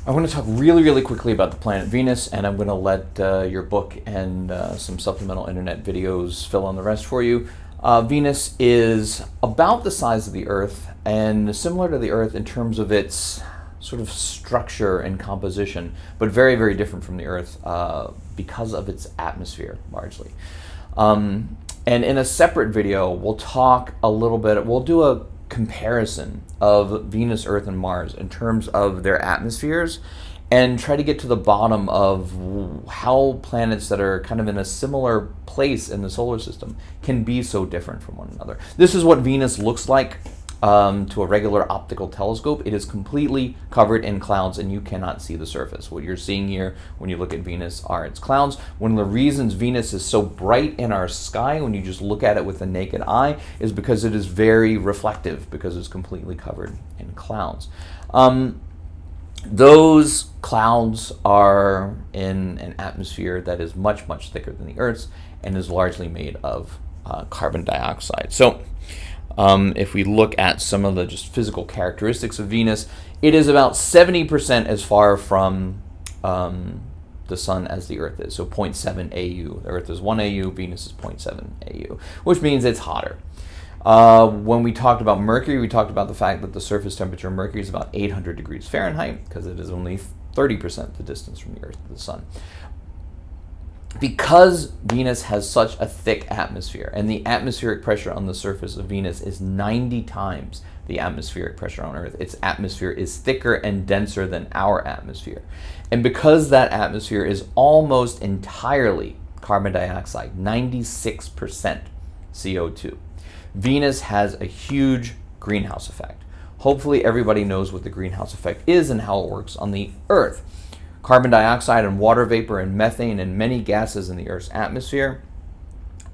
I want to talk really, really quickly about the planet Venus, and I'm going to let your book and some supplemental internet videos fill in the rest for you. Venus is about the size of the Earth and similar to the Earth in terms of its sort of structure and composition, but very, very different from the Earth because of its atmosphere, largely. And in a separate video, we'll talk a little bit, we'll do a comparison of Venus, Earth, and Mars in terms of their atmospheres and try to get to the bottom of how planets that are kind of in a similar place in the solar system can be so different from one another. This is what Venus looks like to a regular optical telescope. It is completely covered in clouds and you cannot see the surface. What you're seeing here when you look at Venus are its clouds. One of the reasons Venus is so bright in our sky when you just look at it with the naked eye is because it is very reflective, because it's completely covered in clouds. Those clouds are in an atmosphere that is much, much thicker than the Earth's and is largely made of carbon dioxide. So if we look at some of the just physical characteristics of Venus, it is about 70% as far from the sun as the Earth is, so 0.7 AU. The Earth is 1 AU, Venus is 0.7 AU, which means it's hotter. When we talked about Mercury, we talked about the fact that the surface temperature of Mercury is about 800 degrees Fahrenheit because it is only 30% the distance from the Earth to the sun. Because Venus has such a thick atmosphere, and the atmospheric pressure on the surface of Venus is 90 times the atmospheric pressure on Earth, its atmosphere is thicker and denser than our atmosphere. And because that atmosphere is almost entirely carbon dioxide, 96% CO2, Venus has a huge greenhouse effect. Hopefully everybody knows what the greenhouse effect is and how it works on the Earth. Carbon dioxide and water vapor and methane and many gases in the Earth's atmosphere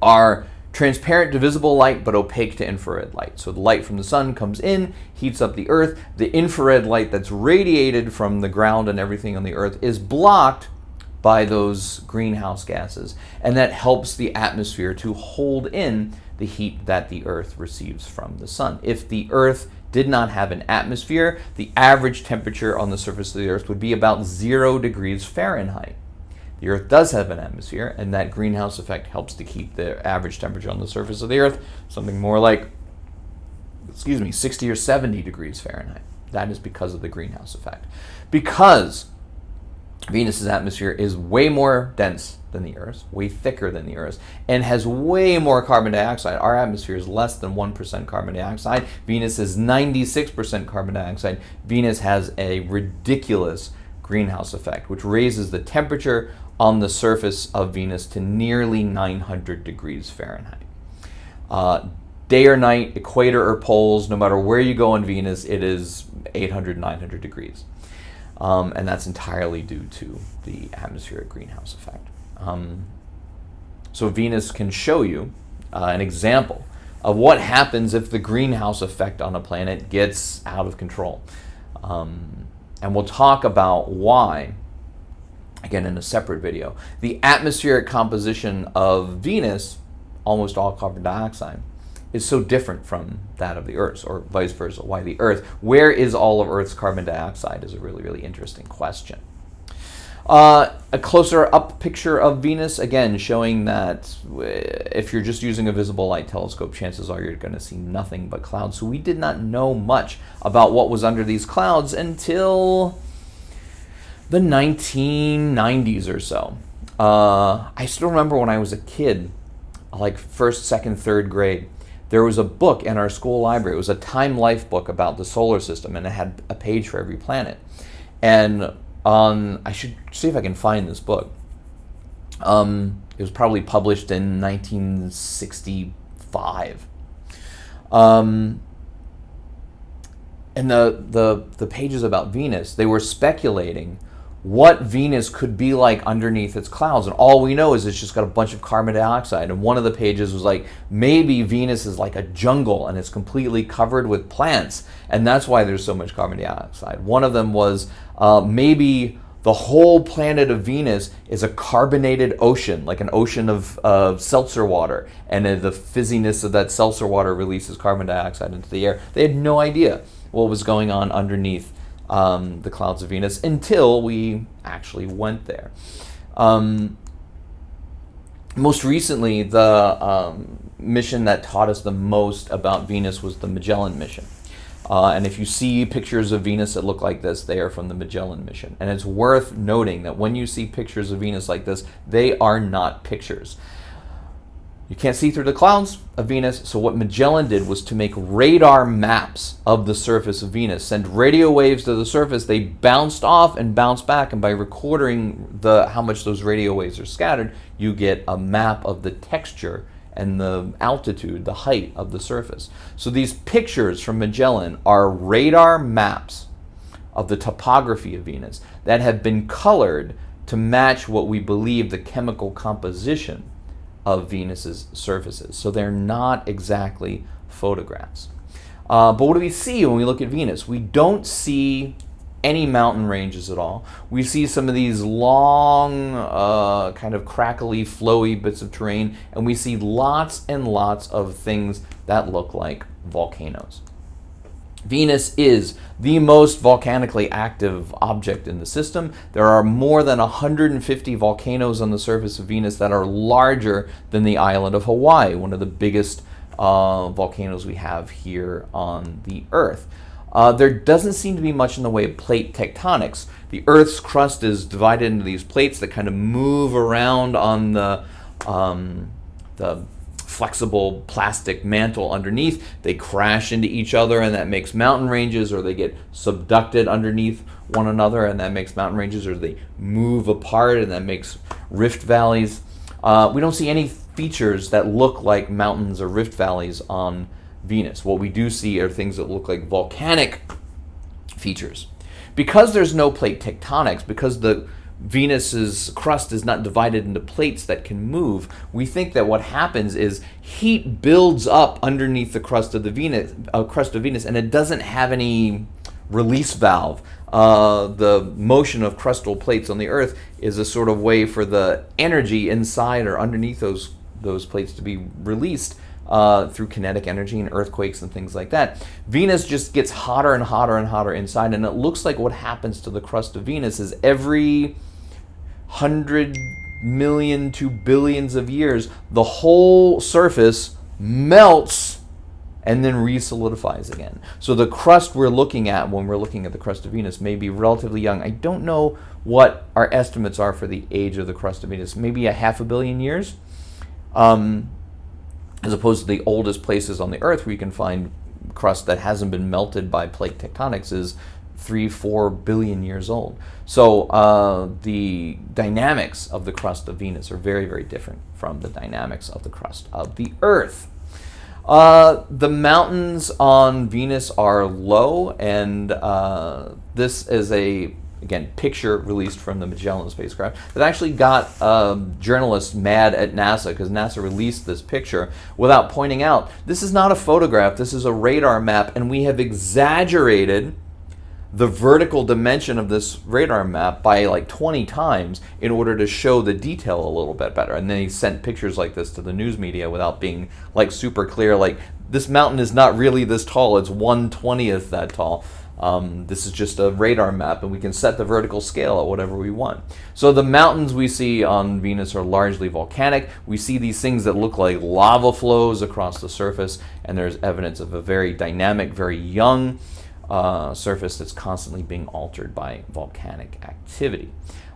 are transparent to visible light but opaque to infrared light. So the light from the sun comes in, heats up the Earth. The infrared light that's radiated from the ground and everything on the Earth is blocked by those greenhouse gases, and that helps the atmosphere to hold in the heat that the Earth receives from the sun. If the Earth did not have an atmosphere, the average temperature on the surface of the Earth would be about 0 degrees Fahrenheit. The Earth does have an atmosphere, and that greenhouse effect helps to keep the average temperature on the surface of the Earth something more like, 60 or 70 degrees Fahrenheit. That is because of the greenhouse effect. Because Venus's atmosphere is way more dense than the Earth's, way thicker than the Earth's, and has way more carbon dioxide. Our atmosphere is less than 1% carbon dioxide. Venus is 96% carbon dioxide. Venus has a ridiculous greenhouse effect, which raises the temperature on the surface of Venus to nearly 900 degrees Fahrenheit. Day or night, equator or poles, no matter where you go on Venus, it is 800, 900 degrees. And that's entirely due to the atmospheric greenhouse effect. So Venus can show you an example of what happens if the greenhouse effect on a planet gets out of control. And we'll talk about why, again in a separate video. The atmospheric composition of Venus, almost all carbon dioxide, is so different from that of the Earth's, or vice versa. Why the Earth? Where is all of Earth's carbon dioxide is a really, really interesting question. A closer up picture of Venus, again, showing that if you're just using a visible light telescope, chances are you're going to see nothing but clouds. So we did not know much about what was under these clouds until the 1990s or so. I still remember when I was a kid, like first, second, third grade, there was a book in our school library. It was a Time Life book about the solar system, and it had a page for every planet. And I should see if I can find this book. It was probably published in 1965. And the pages about Venus, they were speculating what Venus could be like underneath its clouds. And all we know is it's just got a bunch of carbon dioxide. And one of the pages was like, maybe Venus is like a jungle and it's completely covered with plants. And that's why there's so much carbon dioxide. One of them was maybe the whole planet of Venus is a carbonated ocean, like an ocean of seltzer water. And the fizziness of that seltzer water releases carbon dioxide into the air. They had no idea what was going on underneath the clouds of Venus, until we actually went there. Most recently, the mission that taught us the most about Venus was the Magellan Mission. And if you see pictures of Venus that look like this, they are from the Magellan Mission. And it's worth noting that when you see pictures of Venus like this, they are not pictures. You can't see through the clouds of Venus, so what Magellan did was to make radar maps of the surface of Venus, send radio waves to the surface. They bounced off and bounced back, and by recording how much those radio waves are scattered, you get a map of the texture and the altitude, the height of the surface. So these pictures from Magellan are radar maps of the topography of Venus that have been colored to match what we believe the chemical composition of Venus's surfaces. So they're not exactly photographs. But what do we see when we look at Venus? We don't see any mountain ranges at all. We see some of these long, kind of crackly, flowy bits of terrain, and we see lots and lots of things that look like volcanoes. Venus is the most volcanically active object in the system. There are more than 150 volcanoes on the surface of Venus that are larger than the island of Hawaii, one of the biggest volcanoes we have here on the Earth. There doesn't seem to be much in the way of plate tectonics. The Earth's crust is divided into these plates that kind of move around on the flexible plastic mantle underneath. They crash into each other, and that makes mountain ranges, or they get subducted underneath one another, and that makes mountain ranges, or they move apart, and that makes rift valleys. We don't see any features that look like mountains or rift valleys on Venus. What we do see are things that look like volcanic features. Because there's no plate tectonics, because the Venus's crust is not divided into plates that can move, we think that what happens is heat builds up underneath the crust of Venus, and it doesn't have any release valve. The motion of crustal plates on the Earth is a sort of way for the energy inside or underneath those plates to be released through kinetic energy and earthquakes and things like that. Venus just gets hotter and hotter and hotter inside, and it looks like what happens to the crust of Venus is every 100 million to billions of years, the whole surface melts and then re-solidifies again. So the crust we're looking at when we're looking at the crust of Venus may be relatively young. I don't know what our estimates are for the age of the crust of Venus. Maybe a 500 million years, as opposed to the oldest places on the Earth where you can find crust that hasn't been melted by plate tectonics is 3-4 billion years old. So the dynamics of the crust of Venus are very, very different from the dynamics of the crust of the Earth. The mountains on Venus are low, and this is again, picture released from the Magellan spacecraft that actually got journalists mad at NASA because NASA released this picture without pointing out this is not a photograph, this is a radar map, and we have exaggerated the vertical dimension of this radar map by like 20 times in order to show the detail a little bit better. And then he sent pictures like this to the news media without being like super clear, like this mountain is not really this tall, it's 1/20th that tall. This is just a radar map, and we can set the vertical scale at whatever we want. So the mountains we see on Venus are largely volcanic. We see these things that look like lava flows across the surface, and there's evidence of a very dynamic, very young surface that's constantly being altered by volcanic activity.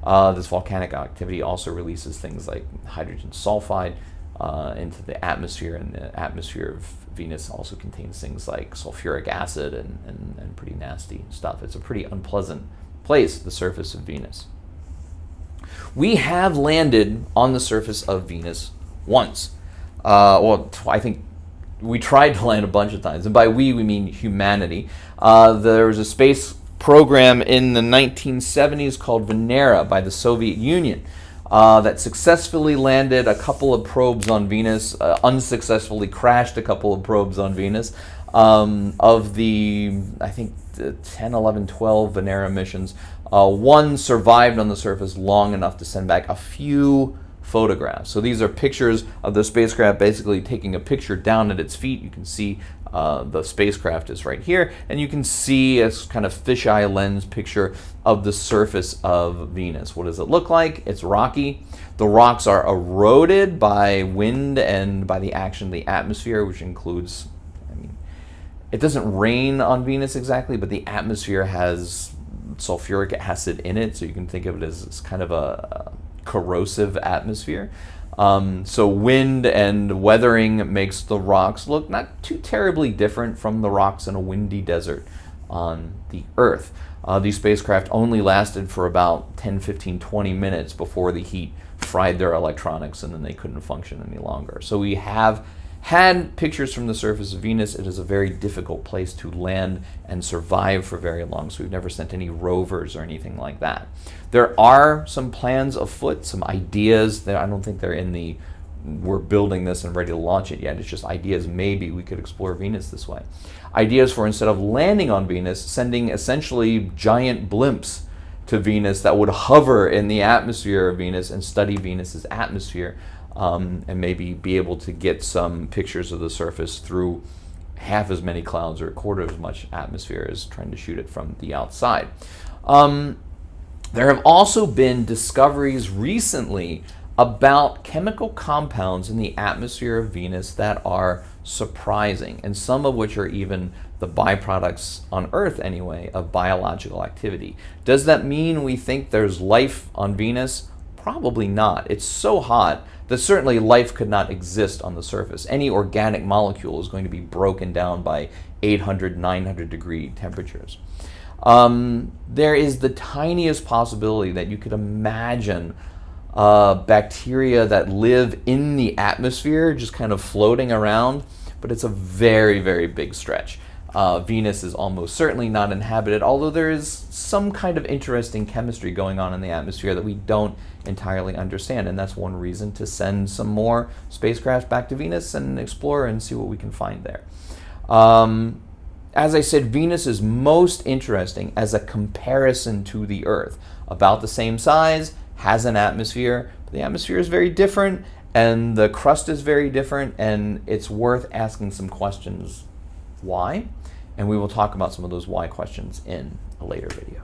This volcanic activity also releases things like hydrogen sulfide into the atmosphere, and the atmosphere of Venus also contains things like sulfuric acid and pretty nasty stuff. It's a pretty unpleasant place, the surface of Venus. We have landed on the surface of Venus once. I think we tried to land a bunch of times, and by we mean humanity. There was a space program in the 1970s called Venera by the Soviet Union that successfully landed a couple of probes on Venus, unsuccessfully crashed a couple of probes on Venus. Of the, I think, 10, 11, 12 Venera missions, one survived on the surface long enough to send back a few photographs. So these are pictures of the spacecraft basically taking a picture down at its feet. You can see the spacecraft is right here, and you can see a kind of fisheye lens picture of the surface of Venus. What does it look like? It's rocky. The rocks are eroded by wind and by the action of the atmosphere, which includes, it doesn't rain on Venus exactly, but the atmosphere has sulfuric acid in it, so you can think of it as kind of a corrosive atmosphere. So wind and weathering makes the rocks look not too terribly different from the rocks in a windy desert on the Earth. These spacecraft only lasted for about 10, 15, 20 minutes before the heat fried their electronics and then they couldn't function any longer. So we have had pictures from the surface of Venus. It is a very difficult place to land and survive for very long, so we've never sent any rovers or anything like that. There are some plans afoot, some ideas that I don't think they're in the we're building this and ready to launch it yet. It's just ideas. Maybe we could explore Venus this way. Ideas for, instead of landing on Venus, sending essentially giant blimps to Venus that would hover in the atmosphere of Venus and study Venus's atmosphere, and maybe be able to get some pictures of the surface through half as many clouds or a quarter as much atmosphere as trying to shoot it from the outside. There have also been discoveries recently about chemical compounds in the atmosphere of Venus that are surprising, and some of which are even the byproducts on Earth anyway of biological activity. Does that mean we think there's life on Venus? Probably not. It's so hot that certainly life could not exist on the surface. Any organic molecule is going to be broken down by 800, 900 degree temperatures. There is the tiniest possibility that you could imagine bacteria that live in the atmosphere just kind of floating around, but it's a very, very big stretch. Venus is almost certainly not inhabited, although there is some kind of interesting chemistry going on in the atmosphere that we don't entirely understand, and that's one reason to send some more spacecraft back to Venus and explore and see what we can find there. As I said, Venus is most interesting as a comparison to the Earth. About the same size, has an atmosphere, but the atmosphere is very different, and the crust is very different, and it's worth asking some questions. Why? And we will talk about some of those why questions in a later video.